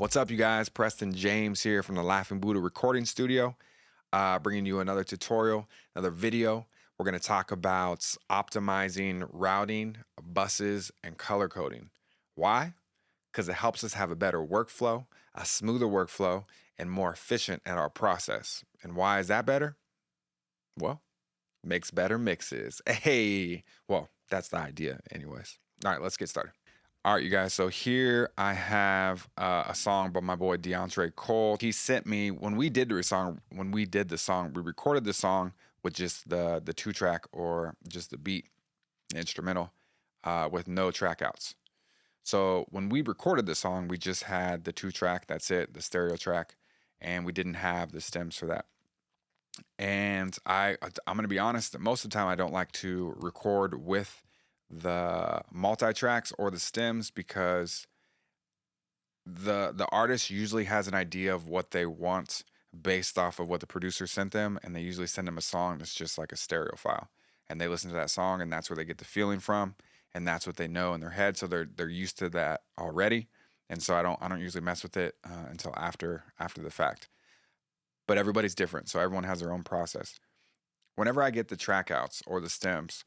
What's up, you guys? Preston James here from the Laughing Buddha Recording Studio, bringing you another tutorial, another video. We're going to talk about optimizing routing, buses, and color coding. Why? Because it helps us have a better workflow, a smoother workflow, and more efficient at our process. And why is that better? Well, makes better mixes. Hey, well, that's the idea anyways. All right, let's get started. All right, you guys. So here I have a song by my boy DeAndre Cole. He sent me when we did the song. We recorded the song with just the 2-track or just the beat, the instrumental, with no track outs. So when we recorded the song, we just had the 2-track. That's it, the stereo track, and we didn't have the stems for that. And I'm gonna be honest. Most of the time, I don't like to record with the multi-tracks or the stems because the artist usually has an idea of what they want based off of what the producer sent them, and they usually send them a song that's just like a stereo file, and they listen to that song, and that's where they get the feeling from, and that's what they know in their head, so they're used to that already, and so I don't usually mess with it until after the fact. But everybody's different, so everyone has their own process. Whenever I get the track outs or the stems,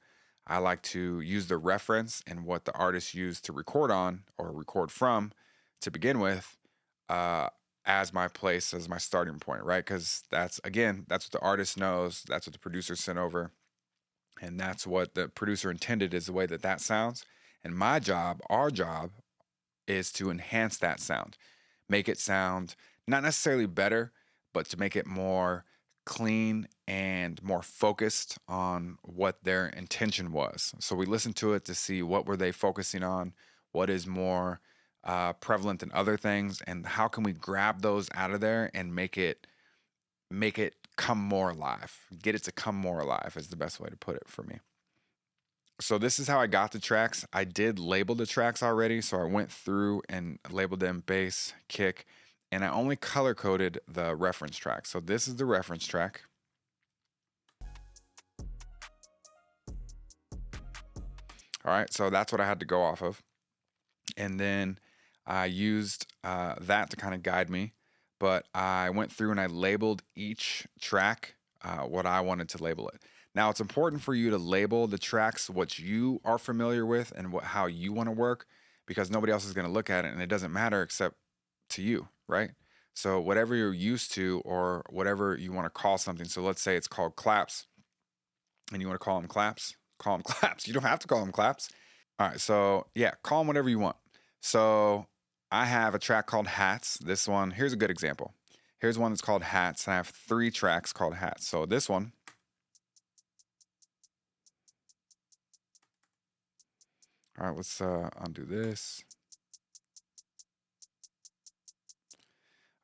I like to use the reference and what the artist used to record on or record from to begin with as my place, as my starting point, right? Because that's what the artist knows, that's what the producer sent over, and that's what the producer intended is the way that sounds. And my job, our job, is to enhance that sound, make it sound not necessarily better, but to make it more clean and more focused on what their intention was. So we listened to it to see what were they focusing on, what is more prevalent than other things, and how can we grab those out of there and make it come more alive. Get it to come more alive is the best way to put it for me. So this is how I got the tracks. I did label the tracks already, so I went through and labeled them bass, kick, and I only color coded the reference track. So this is the reference track. All right, so that's what I had to go off of. And then I used that to kind of guide me. But I went through and I labeled each track what I wanted to label it. Now, it's important for you to label the tracks what you are familiar with and how you want to work, because nobody else is going to look at it, and it doesn't matter except to you, right? So whatever you're used to or whatever you want to call something. So let's say it's called claps and you want to call them claps. Call them claps. You don't have to call them claps. All right. So yeah, call them whatever you want. So I have a track called hats. This one, here's a good example. Here's one that's called hats. I have 3 tracks called hats. So this one, all right, let's undo this.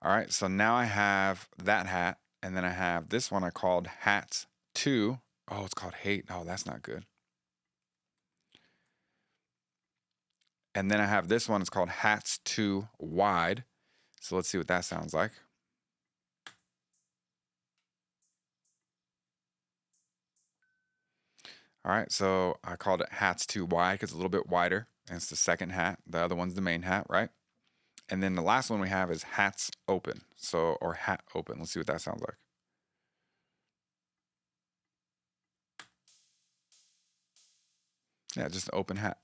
All right, so now I have that hat, and then I have this one I called Hats 2. Oh, it's called Hate. Oh, that's not good. And then I have this one, it's called Hats 2 Wide. So let's see what that sounds like. All right, so I called it Hats 2 Wide because it's a little bit wider, and it's the second hat. The other one's the main hat, right? And then the last one we have is Hats Open. So, or Hat Open. Let's see what that sounds like. Yeah, just an open hat.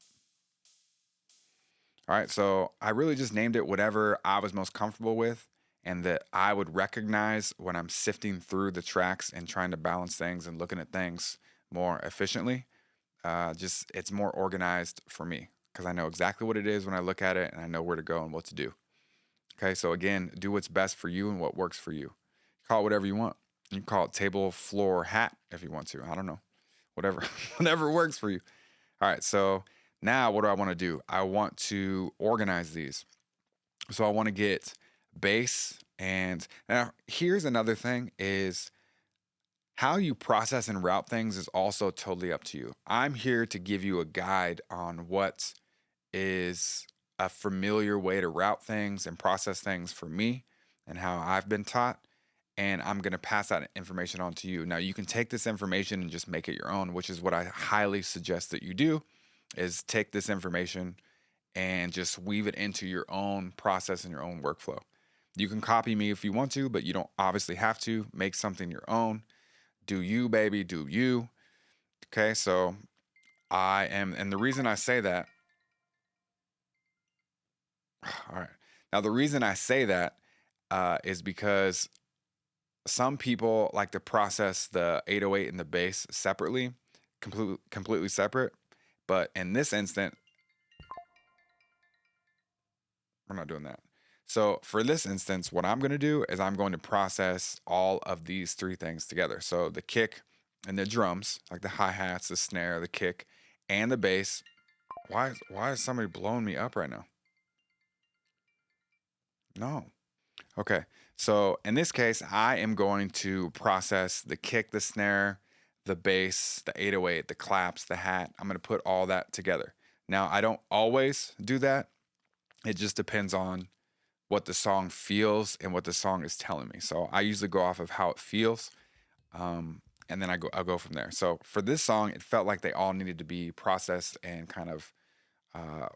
All right, so I really just named it whatever I was most comfortable with and that I would recognize when I'm sifting through the tracks and trying to balance things and looking at things more efficiently. Just it's more organized for me because I know exactly what it is when I look at it and I know where to go and what to do. Okay, so again, do what's best for you and what works for you. Call it whatever you want. You can call it table, floor, hat if you want to. I don't know. Whatever, whatever works for you. All right, so now what do I want to do? I want to organize these. So I want to get bass, and now here's another thing is how you process and route things is also totally up to you. I'm here to give you a guide on what is a familiar way to route things and process things for me and how I've been taught. And I'm going to pass that information on to you. Now, you can take this information and just make it your own, which is what I highly suggest that you do, is take this information and just weave it into your own process and your own workflow. You can copy me if you want to, but you don't obviously have to. Make something your own. Do you, baby, do you. Okay, so and the reason I say that, all right. Now, the reason I say that is because some people like to process the 808 and the bass separately, completely separate. But in this instant, we're not doing that. So for this instance, what I'm going to do is I'm going to process all of these three things together. So the kick and the drums, like the hi-hats, the snare, the kick, and the bass. Why is somebody blowing me up right now? No. Okay. So in this case, I am going to process the kick, the snare, the bass, the 808, the claps, the hat. I'm going to put all that together. Now, I don't always do that. It just depends on what the song feels and what the song is telling me. So I usually go off of how it feels, and then I'll go from there. So for this song, it felt like they all needed to be processed and kind of uh,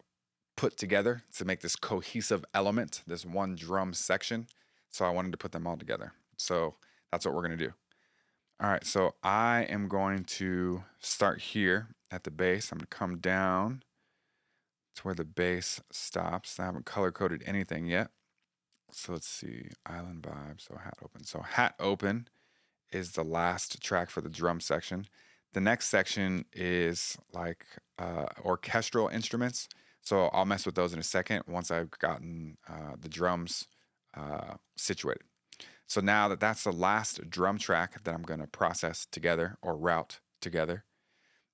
put together to make this cohesive element, this one drum section. So I wanted to put them all together. So that's what we're going to do. All right, so I am going to start here at the bass. I'm going to come down to where the bass stops. I haven't color coded anything yet. So let's see, Island Vibe, so Hat Open. So Hat Open is the last track for the drum section. The next section is like orchestral instruments. So I'll mess with those in a second once I've gotten the drums situated. So now that that's the last drum track that I'm going to process together or route together,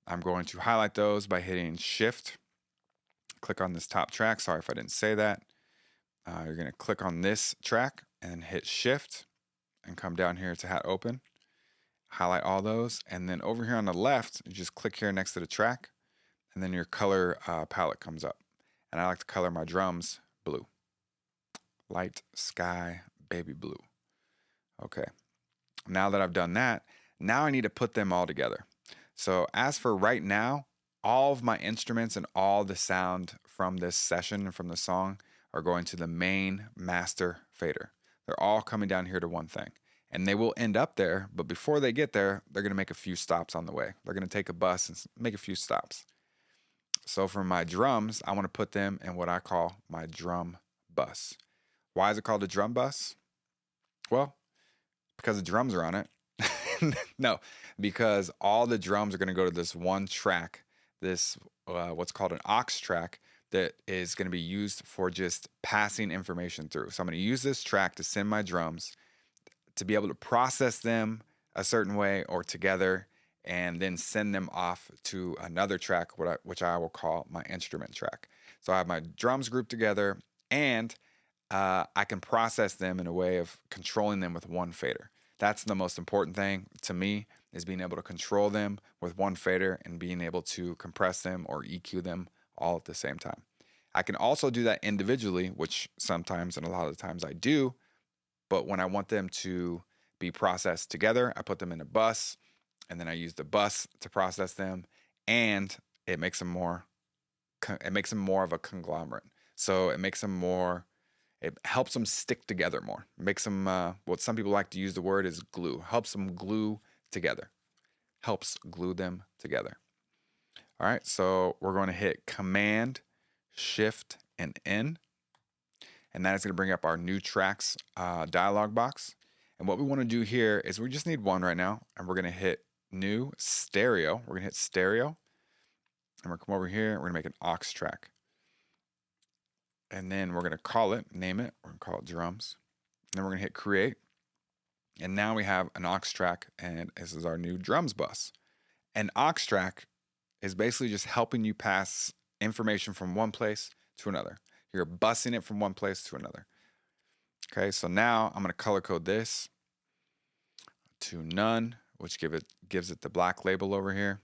I'm going to highlight those by hitting Shift. Click on this top track. Sorry if I didn't say that. You're going to click on this track and hit Shift and come down here to Hat Open. Highlight all those. And then over here on the left, you just click here next to the track. And then your color palette comes up. And I like to color my drums blue. Light sky baby blue. Okay. Now that I've done that, now I need to put them all together. So as for right now, all of my instruments and all the sound from this session and from the song are going to the main master fader. They're all coming down here to one thing. And they will end up there, but before they get there, they're going to make a few stops on the way. They're going to take a bus and make a few stops. So for my drums, I want to put them in what I call my drum bus. Why is it called a drum bus? Well, because the drums are on it. No, because all the drums are going to go to this one track, this what's called an aux track that is going to be used for just passing information through. So I'm going to use this track to send my drums to be able to process them a certain way or together and then send them off to another track, which I will call my instrument track. So I have my drums grouped together and I can process them in a way of controlling them with one fader. That's the most important thing to me, is being able to control them with one fader and being able to compress them or EQ them all at the same time. I can also do that individually, which sometimes and a lot of the times I do, but when I want them to be processed together, I put them in a bus, and then I use the bus to process them, and it makes them more of a conglomerate. So it helps them stick together more. It makes them, what some people like to use the word is glue. Helps them glue together. Helps glue them together. All right, so we're going to hit Command, Shift, and N. And that is going to bring up our new tracks dialog box. And what we want to do here is we just need one right now. And we're going to hit New, Stereo. We're going to hit Stereo. And we're going to come over here. We're going to make an aux track. And then we're going to call it, name it. We're going to call it drums. And then we're going to hit create. And now we have an aux track, and this is our new drums bus. An aux track is basically just helping you pass information from one place to another. You're busing it from one place to another. Okay, so now I'm going to color code this to none, which gives it the black label over here.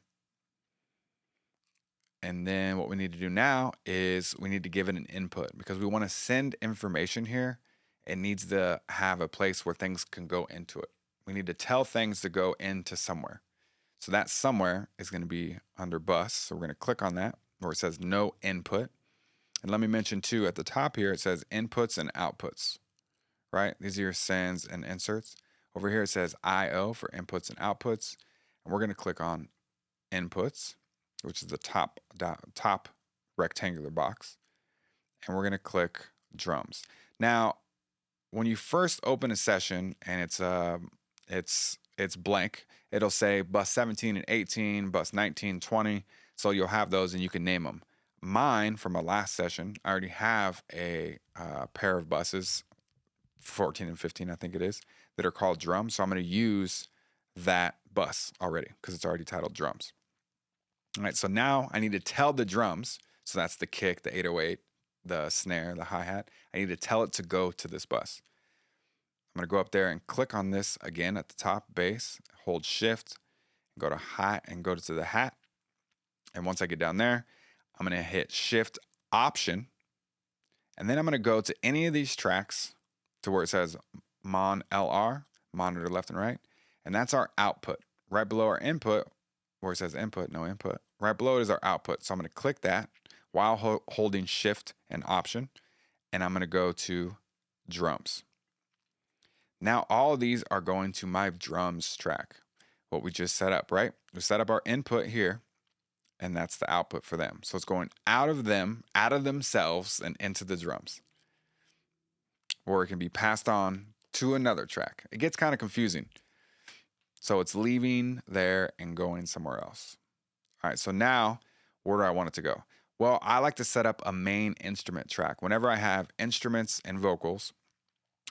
And then what we need to do now is we need to give it an input, because we want to send information here. It needs to have a place where things can go into it. We need to tell things to go into somewhere. So that somewhere is going to be under bus. So we're going to click on that where it says no input. And let me mention too, at the top here, it says inputs and outputs, right? These are your sends and inserts. Over here, it says IO for inputs and outputs. And we're going to click on inputs, which is the top rectangular box. And we're going to click drums. Now, when you first open a session and it's blank, it'll say bus 17 and 18, bus 19, 20. So you'll have those and you can name them. Mine, from my last session, I already have a pair of buses, 14 and 15, I think it is, that are called drums. So I'm going to use that bus already because it's already titled drums. All right, so now I need to tell the drums, so that's the kick, the 808, the snare, the hi-hat. I need to tell it to go to this bus. I'm going to go up there and click on this again at the top, bass, hold shift, go to hat and go to the hat. And once I get down there, I'm going to hit shift option. And then I'm going to go to any of these tracks to where it says mon LR, monitor left and right. And that's our output. Right below our input, where it says input, no input, right below it is our output. So I'm going to click that while holding shift and option. And I'm going to go to drums. Now all of these are going to my drums track, what we just set up, right? We set up our input here, and that's the output for them. So it's going out of them, out of themselves, and into the drums, or it can be passed on to another track. It gets kind of confusing. So it's leaving there and going somewhere else. All right, so now where do I want it to go? Well, I like to set up a main instrument track. Whenever I have instruments and vocals,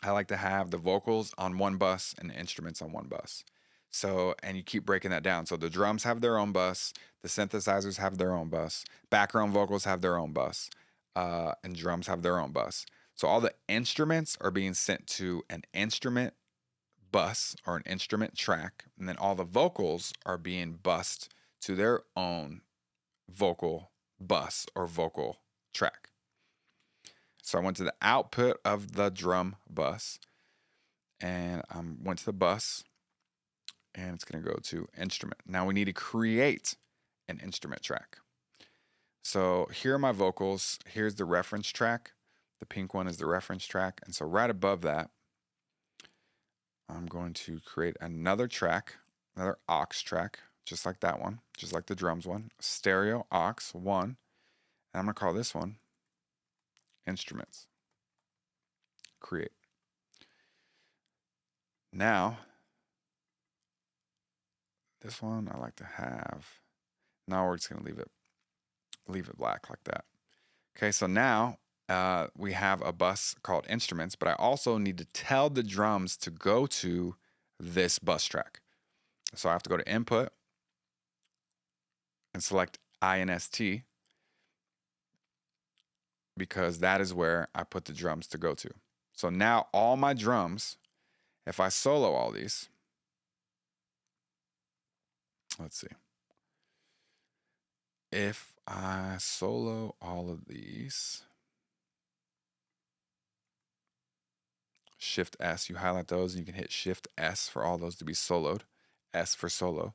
I like to have the vocals on one bus and the instruments on one bus. So, and you keep breaking that down. So the drums have their own bus, the synthesizers have their own bus, background vocals have their own bus, and drums have their own bus. So all the instruments are being sent to an instrument bus or an instrument track, and then all the vocals are being bused to their own vocal bus or vocal track. So I went to the output of the drum bus, and I went to the bus, and it's going to go to instrument. Now we need to create an instrument track. So here are my vocals. Here's the reference track. The pink one is the reference track. And so right above that, I'm going to create another track, another aux track, just like that one, just like the drums one, stereo aux 1. And I'm going to call this one instruments. Create. Now, this one I like to have. Now we're just going to leave it black like that. Okay, so now we have a bus called instruments, but I also need to tell the drums to go to this bus track. So I have to go to input and select INST, because that is where I put the drums to go to. So now all my drums, if I solo all these, let's see. If I solo all of these, Shift S, you highlight those and you can hit Shift S for all those to be soloed, S for solo.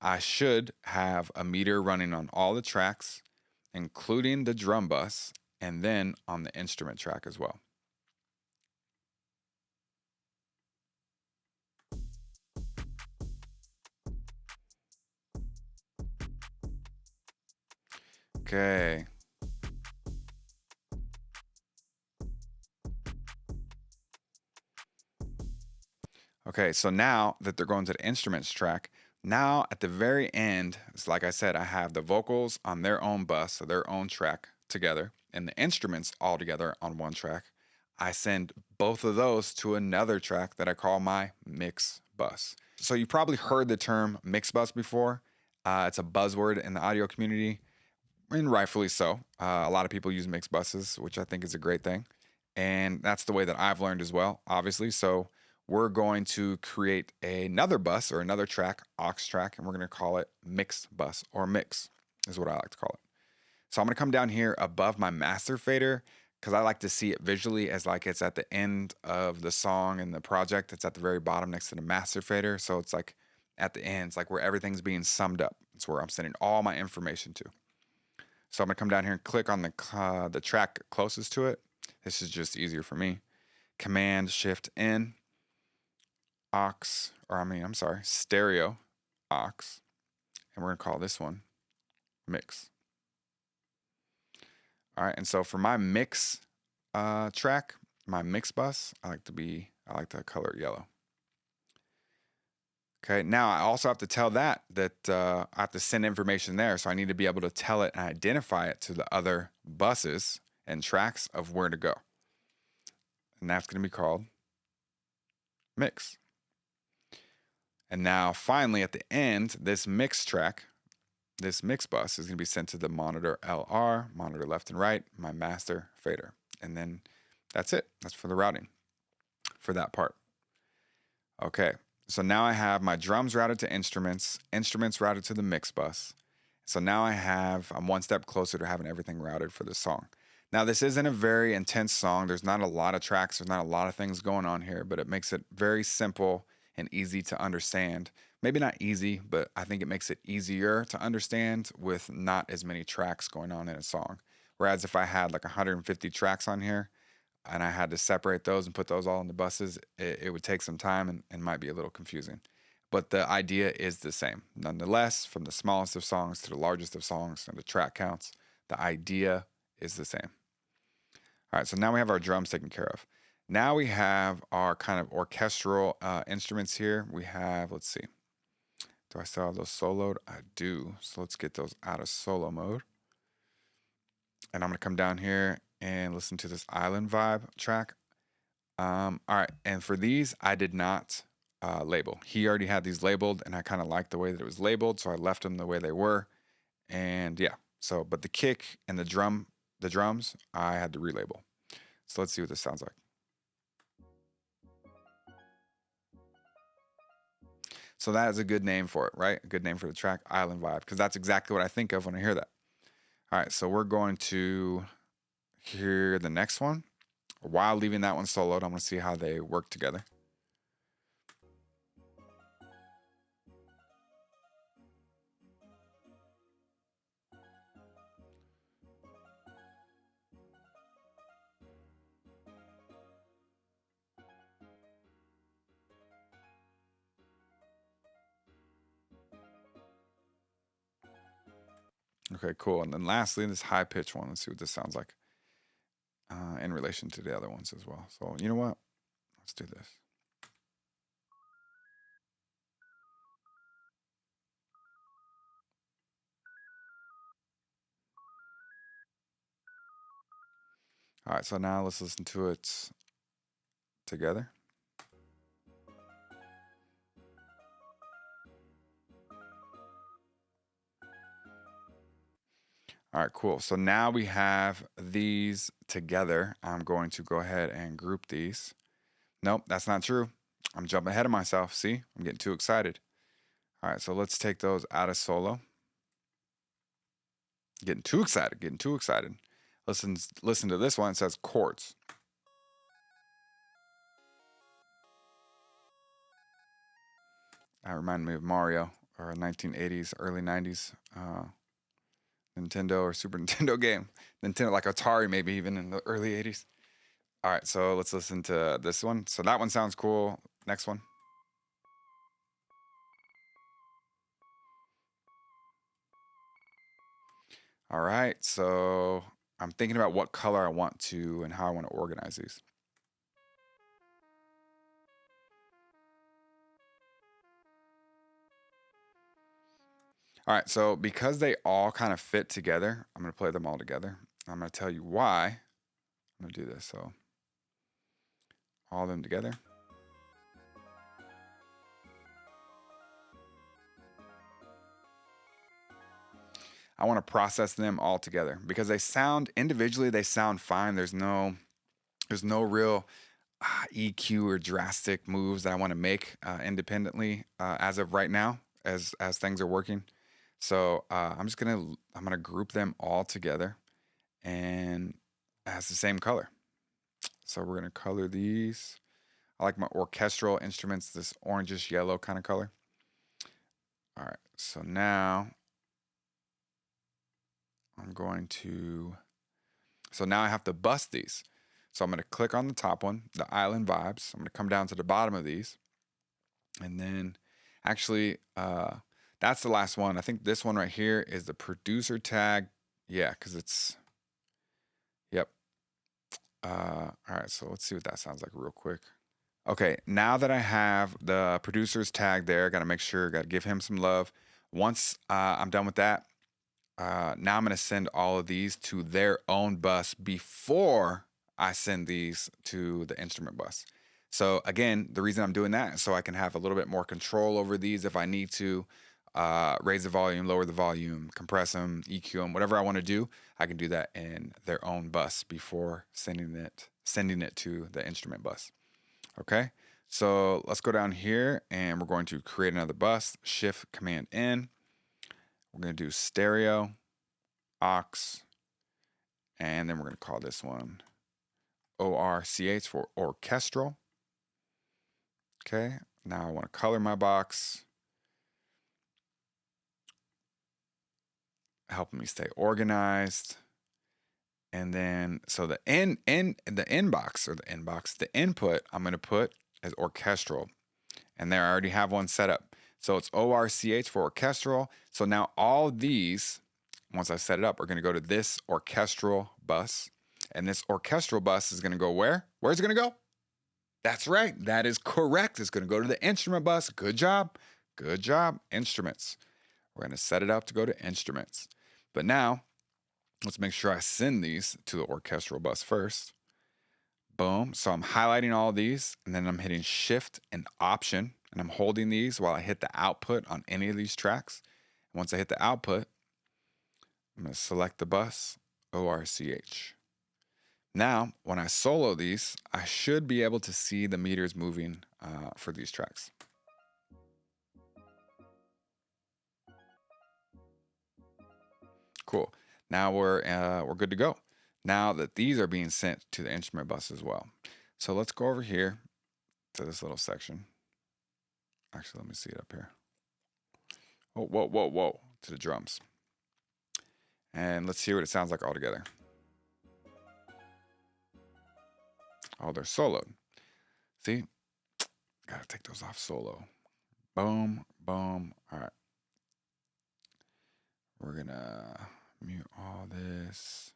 I should have a meter running on all the tracks, including the drum bus, and then on the instrument track as well. Okay. Okay, so now that they're going to the instruments track, now at the very end, it's like I said, I have the vocals on their own bus, so their own track together, and the instruments all together on one track. I send both of those to another track that I call my mix bus. So you probably heard the term mix bus before. It's a buzzword in the audio community, and rightfully so. A lot of people use mix buses, which I think is a great thing. And that's the way that I've learned as well, obviously. So we're going to create another bus or another track, aux track, and we're going to call it mix bus, or mix is what I like to call it. So I'm going to come down here above my master fader, because I like to see it visually as like it's at the end of the song and the project. It's at the very bottom next to the master fader. So it's like at the end, it's like where everything's being summed up. It's where I'm sending all my information to. So I'm gonna come down here and click on the track closest to it. This is just easier for me. Command Shift N, stereo aux, and we're gonna call this one mix. All right, and so for my mix track, my mix bus, I like to color it yellow. Okay, now I also have to tell that I have to send information there, so I need to be able to tell it and identify it to the other buses and tracks of where to go. And that's going to be called mix. And now finally at the end, this mix track, this mix bus is going to be sent to the monitor LR, monitor left and right, my master fader. And then that's it. That's for the routing for that part. Okay, so now I have my drums routed to instruments, instruments routed to the mix bus. So now I'm one step closer to having everything routed for this song. Now, this isn't a very intense song. There's not a lot of tracks. There's not a lot of things going on here, but it makes it very simple and easy to understand. Maybe not easy, but I think it makes it easier to understand with not as many tracks going on in a song. Whereas if I had like 150 tracks on here and I had to separate those and put those all in the buses, it would take some time and might be a little confusing. But the idea is the same. Nonetheless, from the smallest of songs to the largest of songs and the track counts, the idea is the same. All right, so now we have our drums taken care of. Now we have our kind of orchestral instruments here. We have, let's see, do I still have those soloed? I do. So let's get those out of solo mode. And I'm going to come down here and listen to this Island Vibe track. All right, and for these, I did not label. He already had these labeled, and I kind of liked the way that it was labeled, so I left them the way they were. And yeah, so, but the kick and the drums, I had to relabel. So let's see what this sounds like. So that is a good name for it, right? A good name for the track, Island Vibe, because that's exactly what I think of when I hear that. All right, so we're going to hear the next one. While leaving that one soloed, I'm going to see how they work together. Okay, cool. And then lastly, this high pitch one. Let's see what this sounds like in relation to the other ones as well. So you know what? Let's do this. All right, so now let's listen to it together. All right, cool. So now we have these together. I'm going to go ahead and group these. Nope, that's not true. I'm jumping ahead of myself. See, I'm getting too excited. All right, so let's take those out of solo. Getting too excited. Listen to this one. It says chords. That reminded me of Mario, or a 1980s, early 90s Nintendo or Super Nintendo game. Nintendo, like Atari, maybe even in the early 80s. All right, so let's listen to this one. So that one sounds cool. Next one. All right, so I'm thinking about what color I want to and how I want to organize these. All right, so because they all kind of fit together, I'm going to play them all together. I'm going to tell you why I'm going to do this. So all of them together. I want to process them all together because they sound individually, they sound fine. There's no real EQ or drastic moves that I want to make independently as of right now, as things are working. So I'm gonna group them all together, and it has the same color. So we're gonna color these. I like my orchestral instruments, this orangish yellow kind of color. All right, so now I'm going to, so now I have to bus these. So I'm going to click on the top one, the Island Vibes. I'm going to come down to the bottom of these. And then actually, that's the last one. I think this one right here is the producer tag. Yeah, because it's, yep. All right, so let's see what that sounds like real quick. Okay, now that I have the producer's tag there, got to make sure, got to give him some love. Once I'm done with that, now I'm going to send all of these to their own bus before I send these to the instrument bus. So again, the reason I'm doing that is so I can have a little bit more control over these if I need to raise the volume, lower the volume, compress them, EQ them, whatever I want to do. I can do that in their own bus before sending it to the instrument bus. Okay, so let's go down here and we're going to create another bus. Shift Command N. We're going to do stereo, aux, and then we're going to call this one ORCH for orchestral. Okay, now I want to color my box, helping me stay organized. And then, so the inbox, the input, I'm going to put as orchestral. And there I already have one set up. So it's ORCH for orchestral. So now all these, once I set it up, are going to go to this orchestral bus. And this orchestral bus is going to go where? Where's it going to go? That's right. That is correct. It's going to go to the instrument bus. Good job. Good job. Instruments. We're going to set it up to go to instruments. But now, let's make sure I send these to the orchestral bus first. Boom. So I'm highlighting all of these, and then I'm hitting Shift and Option, and I'm holding these while I hit the output on any of these tracks. Once I hit the output, I'm going to select the bus, ORCH. Now, when I solo these, I should be able to see the meters moving for these tracks. Cool. Now we're good to go. Now that these are being sent to the instrument bus as well. So let's go over here to this little section. Actually, let me see it up here. Oh, whoa, to the drums. And let's hear what it sounds like all together. Oh, they're soloed. See? Gotta take those off solo. Boom, boom. All right. We're gonna mute all this.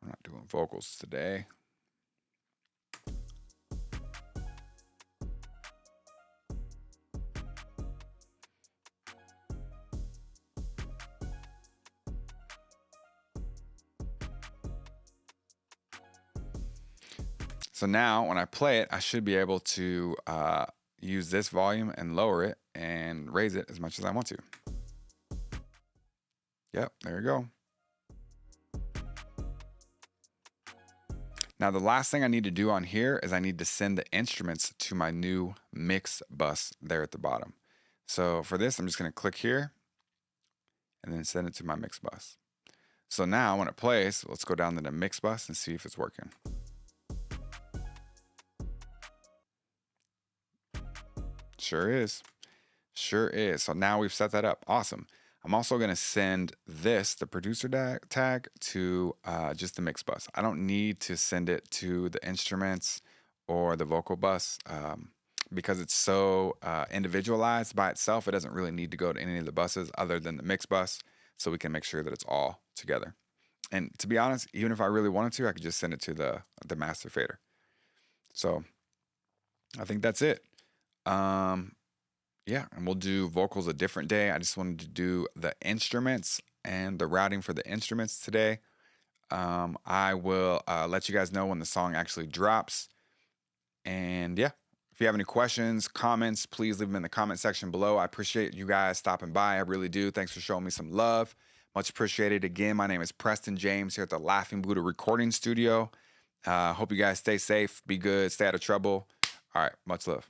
We're not doing vocals today. So now when I play it, I should be able to use this volume and lower it and raise it as much as I want to. Yep, there you go. Now the last thing I need to do on here is I need to send the instruments to my new mix bus there at the bottom. So for this, I'm just going to click here and then send it to my mix bus. So now when it plays, let's go down to the mix bus and see if it's working. Sure is. Sure is. So now we've set that up. Awesome. I'm also going to send this, the producer tag, to just the mix bus. I don't need to send it to the instruments or the vocal bus because it's so individualized by itself. It doesn't really need to go to any of the buses other than the mix bus, so we can make sure that it's all together. And to be honest, even if I really wanted to, I could just send it to the master fader. So I think that's it. Yeah, and we'll do vocals a different day. I just wanted to do the instruments and the routing for the instruments today. I will let you guys know when the song actually drops. And yeah, if you have any questions, comments, please leave them in the comment section below. I appreciate you guys stopping by. I really do. Thanks for showing me some love. Much appreciated. Again, my name is Preston James here at the Laughing Buddha Recording Studio. Hope you guys stay safe, be good, stay out of trouble. All right, much love.